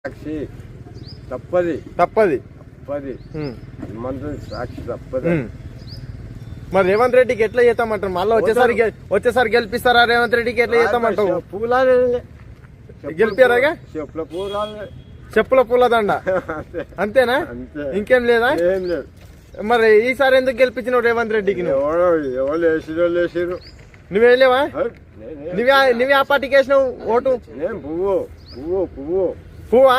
సాక్షి తప్పది తప్పది తప్పది హనుమంతుని సాక్షి తప్పది. మరి రేవంత్ రెడ్డికి ఎట్లా చేస్తామంటారు? మళ్ళీ వచ్చేసారి గెలిపిస్తారా? రేవంత్ రెడ్డికి ఎట్లా చేస్తామంటావు? గెలిపారాగా చెప్పుల పూల దండ అంతేనా? ఇంకేం లేదా? మరి ఈసారి ఎందుకు గెలిపించినావు రేవంత్ రెడ్డికి? నువ్వు వెళ్ళేవా? నువ్వే ఆ పార్టీకి వేసినావు ఓటు? పువ్వా?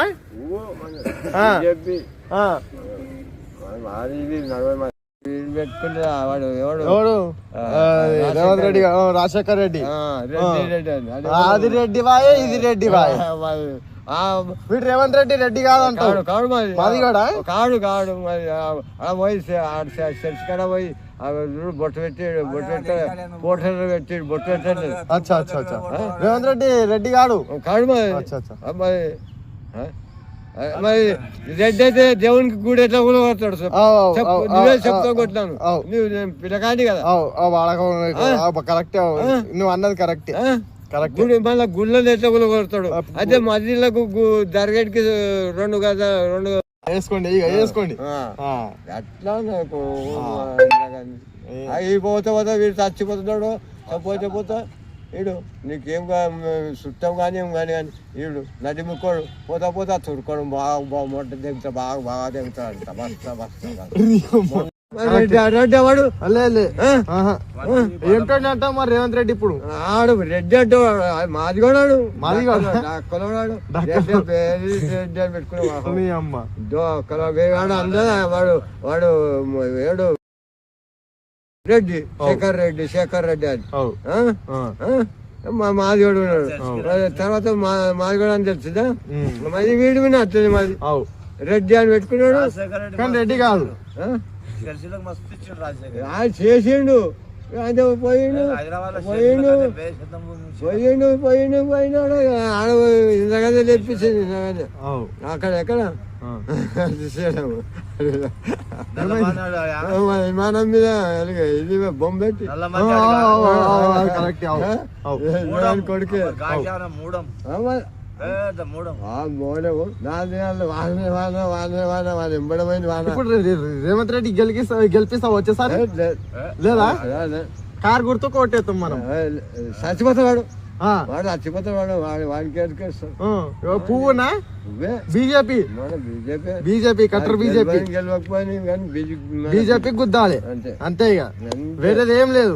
రేవంత్ రెడ్డి, రాజశేఖర్ రెడ్డి, అది రెడ్డి బాయ్, ఇది రెడ్డి బాయ్. వీడు రేవంత్ రెడ్డి రెడ్డి కాదంటాడు. మాది కూడా కాడు కాడు మరి పోయి చర్చి కాడ పోయి బొట్టు పెట్టాడు, బొట్టు పెట్టాడు, పోటర్లు పెట్టాడు, బొట్టు పెట్టాడు. అచ్చా అచ్చా అచ్చా. రేవంత్ రెడ్డి రెడ్డి కాడు కాడు మరి మరి రెడ్డి అయితే దేవునికి గుడి ఎట్లా కూడా కొడతాడు? నువ్వే చెప్తా కొట్టినాను, నువ్వు పిల్లకాండి కదా. కరెక్ట్, నువ్వు అన్నది కరెక్ట్ కరెక్ట్. గుడి మళ్ళీ గుళ్ళని ఎట్లా కూడా కొడతాడు? అదే మధ్యలకు దర్గడికి రెండు వేసుకోండి వేసుకోండి. అట్లా అవి పోతే వీడు చచ్చిపోతున్నాడు, పోతే వీడు నీకేం చుట్టం కానీ ఏం కానీ వీడు నడి ముక్కోడు పోతా తురుకోడు బాగా మొట్ట దిగుతా బాగా దిగుతాడు అంట. రెడ్డి వాడు ఏంటంటే మరి రేవంత్ రెడ్డి ఇప్పుడు ఆడు రెడ్డి అంటే మాది కూడా కొలవాడు రెడ్డి అని పెట్టుకున్నాడు. అందరూ వాడు ఏడు రెడ్డి శేఖర్ రెడ్డి అని మాది కూడా ఉన్నాడు. తర్వాత మాది కూడా అని తెలుస్తుందా? మరి వీడి మీద వస్తుంది మాది రెడ్డి అని పెట్టుకున్నాడు, కానీ రెడ్డి కాదు. చేసిండు అయితే పోయినాడు ఆడ ఇంతకదే తెప్పించింది అక్కడ ఎక్కడ విమానం మీద ఇది బొమ్మ పెట్టి కొడుకే రేవంత్ రెడ్డి గెలిపిస్తా వచ్చేసారి లేదా? కారు గుర్తు కొట్టేస్తాం మనం. చచ్చిపోతాడు వాడు, చచ్చిపోతాడు వాడికి పువ్వునా? బీజేపీ కట్టర్ బీజేపీ గుద్దాలి అంతే, ఇక వేరేది ఏం లేదు.